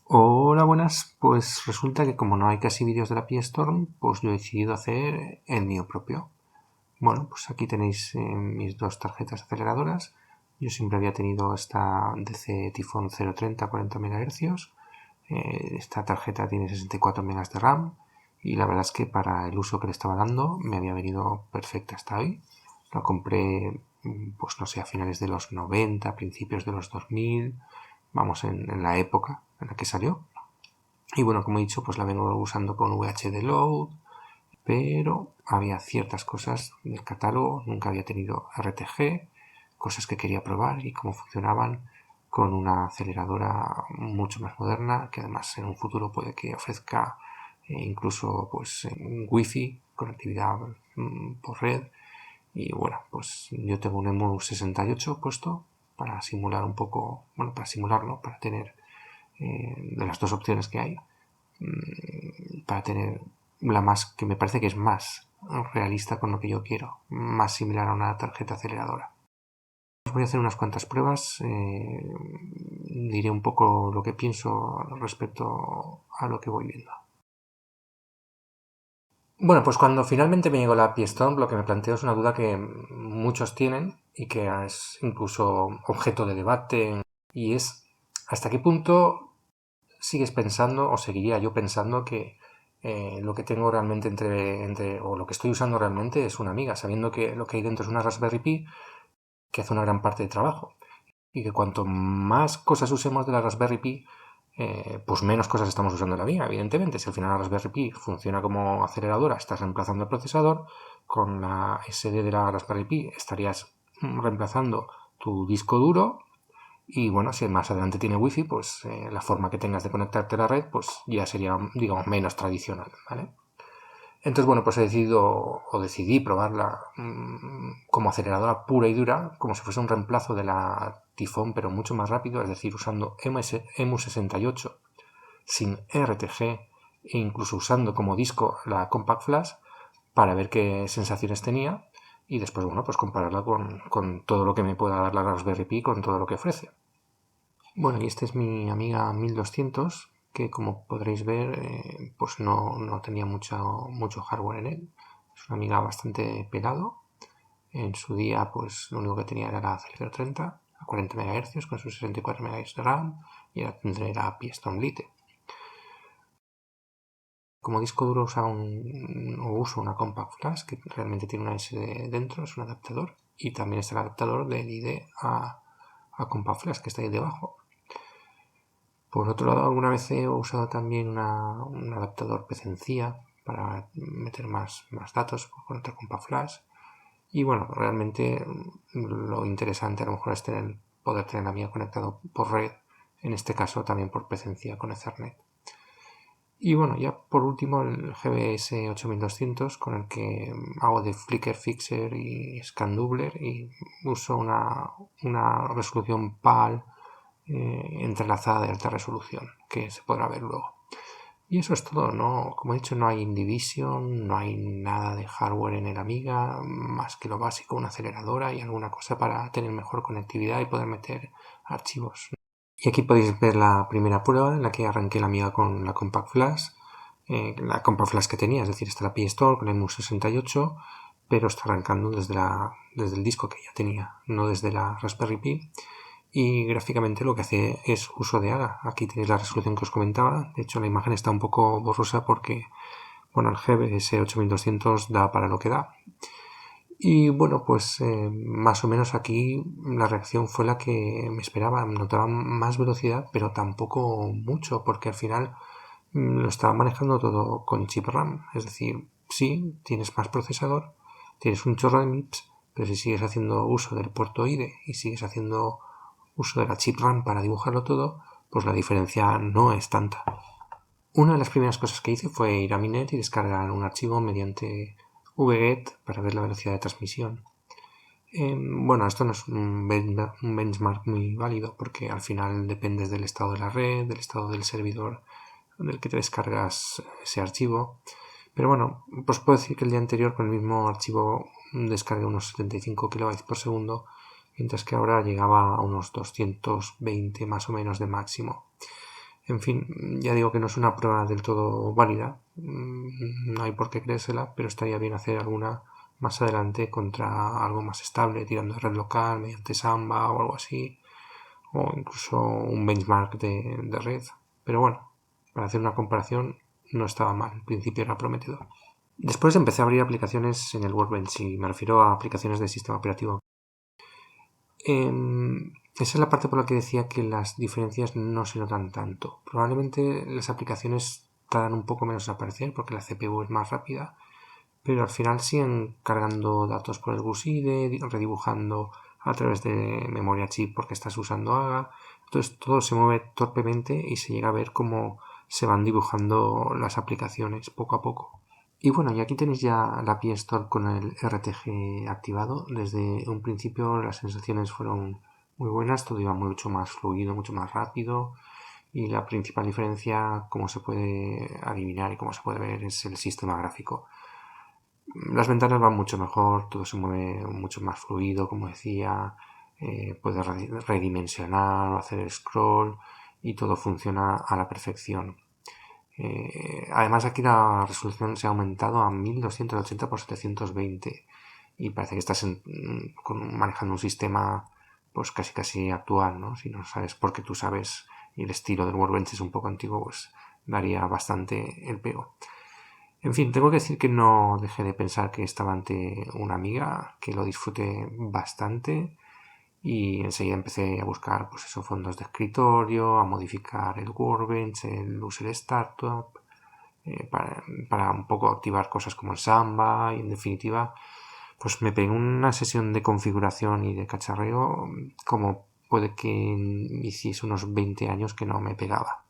Hola, buenas. Pues resulta que como no hay casi vídeos de la Pi Storm, pues yo he decidido hacer el mío propio. Bueno, pues aquí tenéis mis dos tarjetas aceleradoras. Yo siempre había tenido esta DC Tifón 030 40 MHz. Esta tarjeta tiene 64 MB de RAM y la verdad es que para el uso que le estaba dando me había venido perfecta hasta hoy. La compré, pues no sé, a finales de los 90, principios de los 2000, vamos, en la época en la que salió. Y bueno, como he dicho, pues la vengo usando con VHD Load, pero había ciertas cosas del catálogo, nunca había tenido RTG, cosas que quería probar y cómo funcionaban con una aceleradora mucho más moderna, que además en un futuro puede que ofrezca incluso pues Wi-Fi, conectividad por red. Y bueno, pues yo tengo un EMU 68 puesto para simular un poco, bueno, para simularlo, para tener de las dos opciones que hay, para tener la más, que me parece que es más realista con lo que yo quiero, más similar a una tarjeta aceleradora. Os voy a hacer unas cuantas pruebas, diré un poco lo que pienso respecto a lo que voy viendo. Bueno, pues cuando finalmente me llegó la Pi Storm, lo que me planteo es una duda que muchos tienen y que es incluso objeto de debate, y es hasta qué punto sigues pensando, o seguiría yo pensando, que lo que tengo realmente o lo que estoy usando realmente es una amiga, sabiendo que lo que hay dentro es una Raspberry Pi que hace una gran parte de trabajo. Y que cuanto más cosas usemos de la Raspberry Pi, pues menos cosas estamos usando de la mía, evidentemente. Si al final la Raspberry Pi funciona como aceleradora, estás reemplazando el procesador, con la SD de la Raspberry Pi estarías reemplazando tu disco duro. Y bueno, si más adelante tiene wifi, pues la forma que tengas de conectarte a la red, pues ya sería, digamos, menos tradicional, ¿vale? Entonces, bueno, pues decidí probarla como aceleradora pura y dura, como si fuese un reemplazo de la Tifón, pero mucho más rápido, es decir, usando EMU68 sin RTG e incluso usando como disco la Compact Flash para ver qué sensaciones tenía y después, bueno, pues compararla con todo lo que me pueda dar la Raspberry Pi, con todo lo que ofrece. Bueno, y esta es mi amiga 1200, que como podréis ver, pues no tenía mucho hardware en él. Es una amiga bastante pelado. En su día, pues lo único que tenía era la 030 a 40 MHz con sus 64 MB de RAM y ahora tendré la Pi Storm Lite. Como disco duro uso una Compact Flash que realmente tiene una SD dentro, es un adaptador, y también está el adaptador del IDE a Compact Flash que está ahí debajo. Por otro lado, alguna vez he usado también un adaptador PCencia para meter más datos con otra compa flash. Y bueno, realmente lo interesante a lo mejor es poder tener la mía conectado por red, en este caso también por PCencia con Ethernet. Y bueno, ya por último el GBS 8200 con el que hago de Flicker Fixer y Scan Doubler y uso una resolución PAL entrelazada de alta resolución que se podrá ver luego. Y eso es todo, ¿no? Como he dicho, no hay InDivision, no hay nada de hardware en el Amiga, más que lo básico, una aceleradora y alguna cosa para tener mejor conectividad y poder meter archivos. Y aquí podéis ver la primera prueba en la que arranqué la Amiga con la Compact Flash, la Compact Flash que tenía, es decir, está la Pi Store con el EMU68, pero está arrancando desde el disco que ya tenía, no desde la Raspberry Pi. Y gráficamente lo que hace es uso de AGA. Aquí tenéis la resolución que os comentaba. De hecho, la imagen está un poco borrosa porque, bueno, el GBS 8200 da para lo que da. Y bueno, pues más o menos aquí la reacción fue la que me esperaba. Notaba más velocidad, pero tampoco mucho, porque al final lo estaba manejando todo con chip RAM. Es decir, sí, tienes más procesador, tienes un chorro de MIPS, pero si sigues haciendo uso del puerto IDE y sigues haciendo uso de la chip RAM para dibujarlo todo, pues la diferencia no es tanta. Una de las primeras cosas que hice fue ir a Minet y descargar un archivo mediante wget para ver la velocidad de transmisión. Bueno, esto no es un benchmark muy válido porque al final dependes del estado de la red, del estado del servidor del que te descargas ese archivo. Pero bueno, pues puedo decir que el día anterior con el mismo archivo descargué unos 75 kilobytes por segundo, mientras que ahora llegaba a unos 220 más o menos de máximo. En fin, ya digo que no es una prueba del todo válida, no hay por qué creérsela, pero estaría bien hacer alguna más adelante contra algo más estable, tirando de red local mediante Samba o algo así, o incluso un benchmark de red. Pero bueno, para hacer una comparación no estaba mal, en principio era prometedor. Después empecé a abrir aplicaciones en el Workbench y me refiero a aplicaciones de sistema operativo. Esa es la parte por la que decía que las diferencias no se notan tanto. Probablemente las aplicaciones tardan un poco menos en aparecer porque la CPU es más rápida, pero al final siguen cargando datos por el BusID, redibujando a través de memoria chip porque estás usando AGA. Entonces todo se mueve torpemente y se llega a ver cómo se van dibujando las aplicaciones poco a poco. Y bueno, y aquí tenéis ya la Pi Store con el RTG activado. Desde un principio las sensaciones fueron muy buenas, todo iba mucho más fluido, mucho más rápido. Y la principal diferencia, como se puede adivinar y como se puede ver, es el sistema gráfico. Las ventanas van mucho mejor, todo se mueve mucho más fluido, como decía, puedes redimensionar o hacer scroll y todo funciona a la perfección. Además aquí la resolución se ha aumentado a 1280 x 720 y parece que estás manejando un sistema pues casi actual, ¿no? Si no sabes por qué tú sabes y el estilo del Workbench es un poco antiguo, pues daría bastante el pego. En fin, tengo que decir que no dejé de pensar que estaba ante una amiga, que lo disfruté bastante y enseguida empecé a buscar pues esos fondos de escritorio, a modificar el Workbench, el User Startup, para un poco activar cosas como el Samba y en definitiva pues me pegué una sesión de configuración y de cacharreo como puede que hiciese unos 20 años que no me pegaba.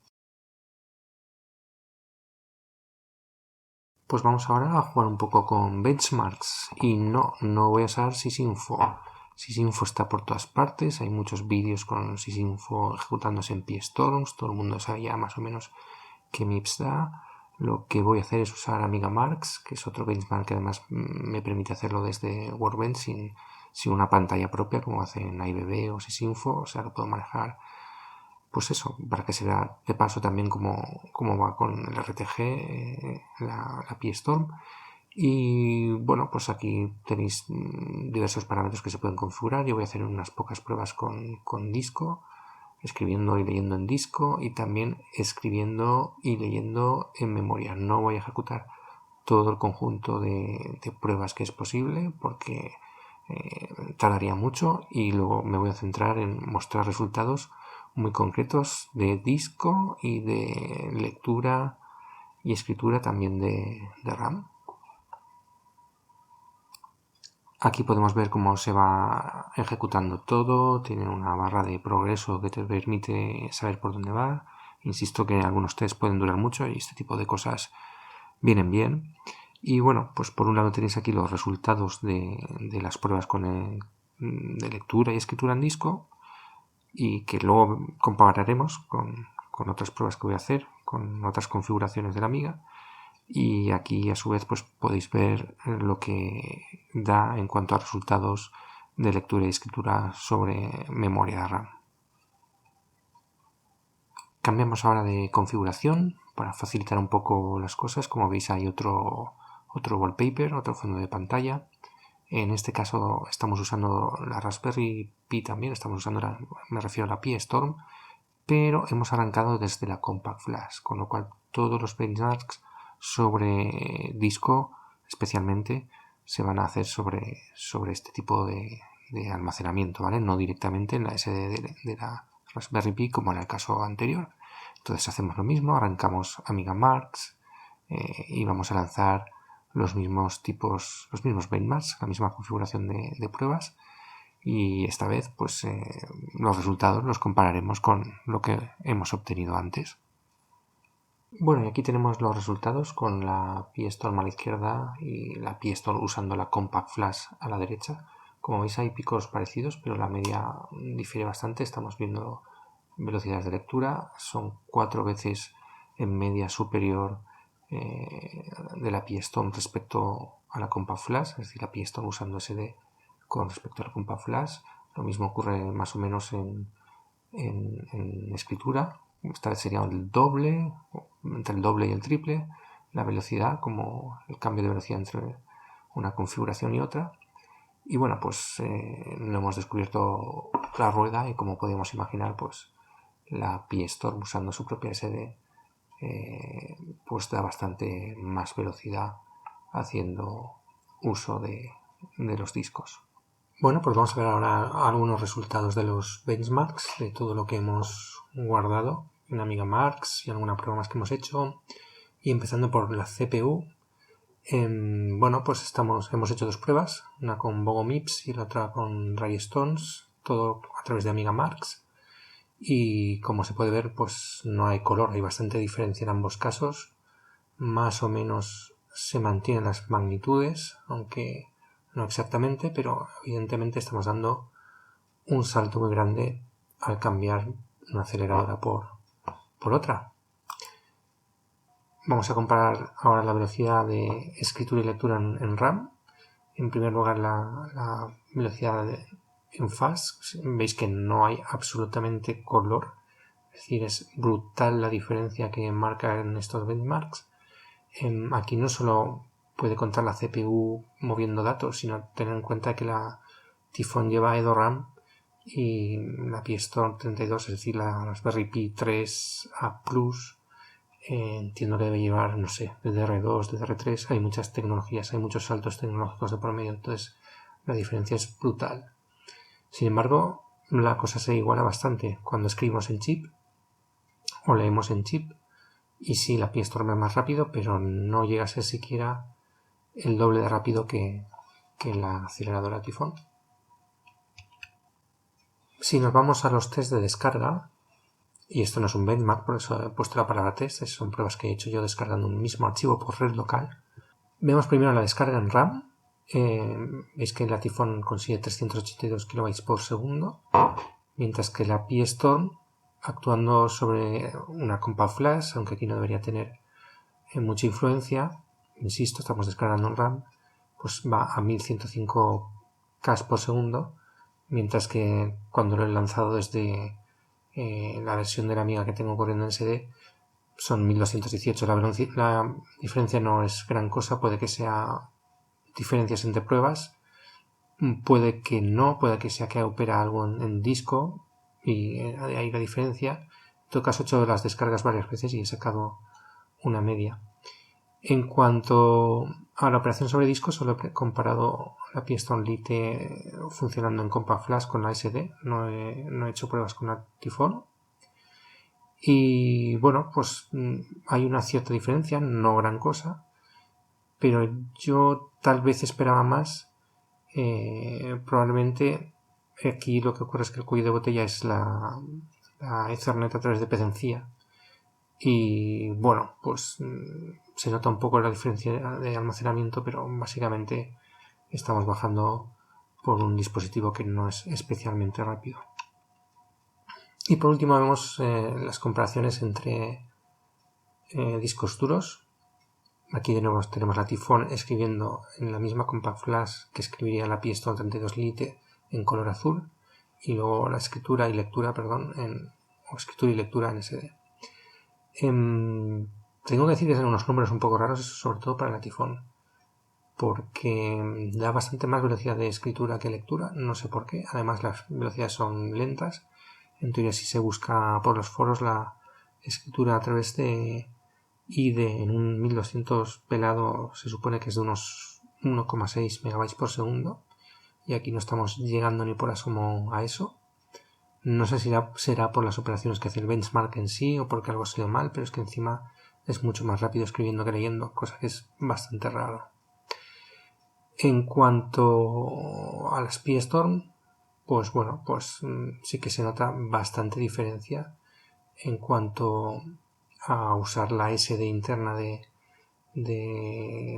Pues vamos ahora a jugar un poco con benchmarks y no voy a usar Sysinfo. Sysinfo está por todas partes, hay muchos vídeos con Sysinfo ejecutándose en PyStorms, todo el mundo sabe ya más o menos qué MIPS da. Lo que voy a hacer es usar AmigaMarks, que es otro benchmark que además me permite hacerlo desde Workbench sin una pantalla propia como hacen IBB o Sysinfo, o sea, lo puedo manejar pues eso, para que se vea de paso también cómo va con el RTG, la PyStorm. Y bueno, pues aquí tenéis diversos parámetros que se pueden configurar. Yo voy a hacer unas pocas pruebas con disco, escribiendo y leyendo en disco y también escribiendo y leyendo en memoria. No voy a ejecutar todo el conjunto de pruebas que es posible porque tardaría mucho y luego me voy a centrar en mostrar resultados muy concretos de disco y de lectura y escritura también de RAM. Aquí podemos ver cómo se va ejecutando todo, tiene una barra de progreso que te permite saber por dónde va. Insisto que algunos tests pueden durar mucho y este tipo de cosas vienen bien. Y bueno, pues por un lado tenéis aquí los resultados de las pruebas de lectura y escritura en disco y que luego compararemos con otras pruebas que voy a hacer, con otras configuraciones de la Amiga. Y aquí a su vez pues podéis ver lo que da en cuanto a resultados de lectura y escritura sobre memoria RAM. Cambiamos ahora de configuración para facilitar un poco las cosas. Como veis hay otro wallpaper, otro fondo de pantalla. En este caso estamos usando la Raspberry Pi también, me refiero a la Pi Storm, pero hemos arrancado desde la Compact Flash, con lo cual todos los benchmarks sobre disco especialmente se van a hacer sobre este tipo de almacenamiento, ¿vale? No directamente en la SD de la Raspberry Pi como en el caso anterior. Entonces hacemos lo mismo, arrancamos AmigaMarks y vamos a lanzar los mismos benchmarks, la misma configuración de pruebas y esta vez pues los resultados los compararemos con lo que hemos obtenido antes. Bueno, y aquí tenemos los resultados con la PyStorm a la izquierda y la PyStorm usando la Compact Flash a la derecha. Como veis hay picos parecidos, pero la media difiere bastante. Estamos viendo velocidades de lectura, son 4 veces en media superior de la PyStorm respecto a la Compact Flash, es decir, la PyStorm usando SD con respecto a la Compact Flash. Lo mismo ocurre más o menos en escritura, esta sería el doble, entre el doble y el triple, la velocidad, como el cambio de velocidad entre una configuración y otra. Y bueno, pues no hemos descubierto la rueda y como podemos imaginar, pues la Pi Storm usando su propia SD pues da bastante más velocidad haciendo uso de los discos. Bueno, pues vamos a ver ahora algunos resultados de los benchmarks, de todo lo que hemos guardado en Amiga Marks y algunas pruebas que hemos hecho. Y empezando por la CPU, bueno, pues hemos hecho dos pruebas, una con Bogo Mips y la otra con Ray Stones, todo a través de Amiga Marks. Y como se puede ver, pues no hay color, hay bastante diferencia en ambos casos. Más o menos se mantienen las magnitudes, aunque no exactamente, pero evidentemente estamos dando un salto muy grande al cambiar una aceleradora por otra. Vamos a comparar ahora la velocidad de escritura y lectura en RAM. En primer lugar, la velocidad en fast. Veis que no hay absolutamente color. Es decir, es brutal la diferencia que marca en estos benchmarks. Aquí no solo puede contar la CPU moviendo datos, sino tener en cuenta que la Typhoon lleva EdoRAM y la Pi Storm 32, es decir, la Raspberry Pi 3A Plus, entiendo que debe llevar, no sé, DDR2, DDR3, hay muchas tecnologías, hay muchos saltos tecnológicos de por medio, entonces la diferencia es brutal. Sin embargo, la cosa se iguala bastante cuando escribimos en chip o leemos en chip, y sí, la Pi Storm es más rápido, pero no llega a ser siquiera el doble de rápido que la aceleradora Typhoon. Si nos vamos a los test de descarga, y esto no es un benchmark, por eso he puesto la palabra test, son pruebas que he hecho yo descargando un mismo archivo por red local. Vemos primero la descarga en RAM. Veis que la Typhoon consigue 382 KB por segundo, mientras que la Pi Storm, actuando sobre una compact flash, aunque aquí no debería tener mucha influencia, insisto, estamos descargando en RAM, pues va a 1105 K por segundo, mientras que cuando lo he lanzado desde la versión de la Amiga que tengo corriendo en SD son 1218. La diferencia no es gran cosa, puede que sea diferencias entre pruebas, puede que no, puede que sea que opera algo en disco y de ahí la diferencia. En todo caso he hecho las descargas varias veces y he sacado una media. En cuanto a la operación sobre disco, solo he comparado la Pi Storm Lite funcionando en Compact Flash con la SD, no he hecho pruebas con la Typhoon. Y bueno, pues hay una cierta diferencia, no gran cosa, pero yo tal vez esperaba más. Probablemente aquí lo que ocurre es que el cuello de botella es la Ethernet a través de PCI encía. Y bueno, pues se nota un poco la diferencia de almacenamiento, pero básicamente estamos bajando por un dispositivo que no es especialmente rápido. Y por último vemos las comparaciones entre discos duros. Aquí de nuevo tenemos la Typhoon escribiendo en la misma compact flash que escribiría la Pi Storm 32 Lite en color azul, y luego la escritura y lectura, escritura y lectura en SD. Tengo que decir que son unos números un poco raros, sobre todo para la Typhoon, porque da bastante más velocidad de escritura que lectura, no sé por qué. Además las velocidades son lentas. En teoría, si se busca por los foros la escritura a través de IDE en un 1200 pelado se supone que es de unos 1,6 megabytes por segundo, y aquí no estamos llegando ni por asomo a eso. No sé si será por las operaciones que hace el benchmark en sí o porque algo salió mal, pero es que encima es mucho más rápido escribiendo que leyendo, cosa que es bastante raro. En cuanto a las Pi Storm, pues bueno, pues sí que se nota bastante diferencia en cuanto a usar la SD interna de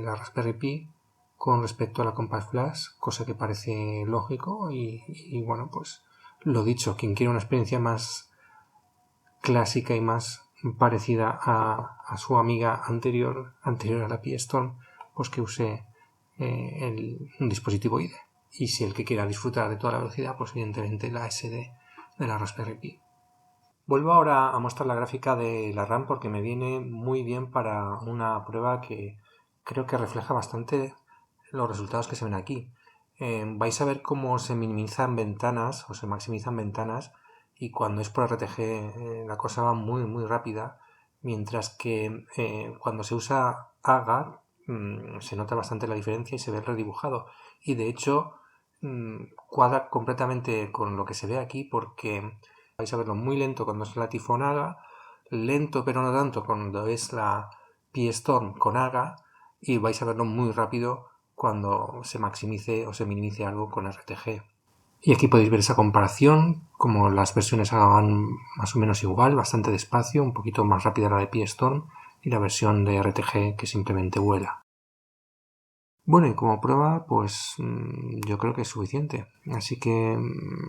la Raspberry Pi con respecto a la Compact Flash, cosa que parece lógico y bueno, pues lo dicho, quien quiera una experiencia más clásica y más parecida a su amiga anterior a la Pi Storm, pues que use un dispositivo IDE. Y si el que quiera disfrutar de toda la velocidad, pues evidentemente la SD de la Raspberry Pi. Vuelvo ahora a mostrar la gráfica de la RAM porque me viene muy bien para una prueba que creo que refleja bastante los resultados que se ven aquí. Vais a ver cómo se minimizan ventanas o se maximizan ventanas, y cuando es por RTG la cosa va muy rápida, mientras que cuando se usa agar se nota bastante la diferencia y se ve redibujado. Y de hecho cuadra completamente con lo que se ve aquí, porque vais a verlo muy lento cuando es la tifonaga, lento pero no tanto cuando es la P-Storm con Aga, y vais a verlo muy rápido cuando se maximice o se minimice algo con RTG. Y aquí podéis ver esa comparación, como las versiones Aga van más o menos igual, bastante despacio, un poquito más rápida la de P-Storm y la versión de RTG que simplemente vuela. Bueno, y como prueba, pues yo creo que es suficiente. Así que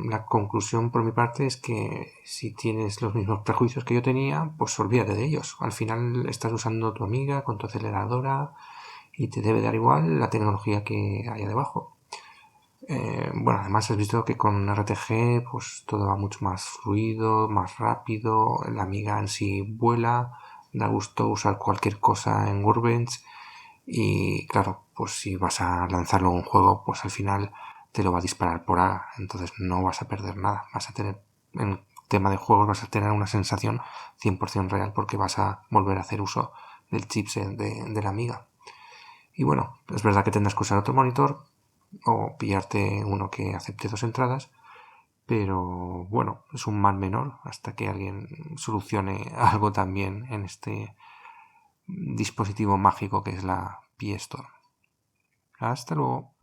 la conclusión por mi parte es que si tienes los mismos prejuicios que yo tenía, pues olvídate de ellos. Al final estás usando tu Amiga con tu aceleradora y te debe dar igual la tecnología que haya debajo. Bueno, además has visto que con RTG pues todo va mucho más fluido, más rápido, la Amiga en sí vuela, da gusto usar cualquier cosa en Workbench. Y claro, pues si vas a lanzarlo en un juego, pues al final te lo va a disparar por A, entonces no vas a perder nada. Vas a tener, en tema de juegos, vas a tener una sensación 100% real porque vas a volver a hacer uso del chipset de la Amiga. Y bueno, es verdad que tendrás que usar otro monitor o pillarte uno que acepte 2 entradas, pero bueno, es un mal menor hasta que alguien solucione algo también en este dispositivo mágico que es la P-Store. Hasta luego.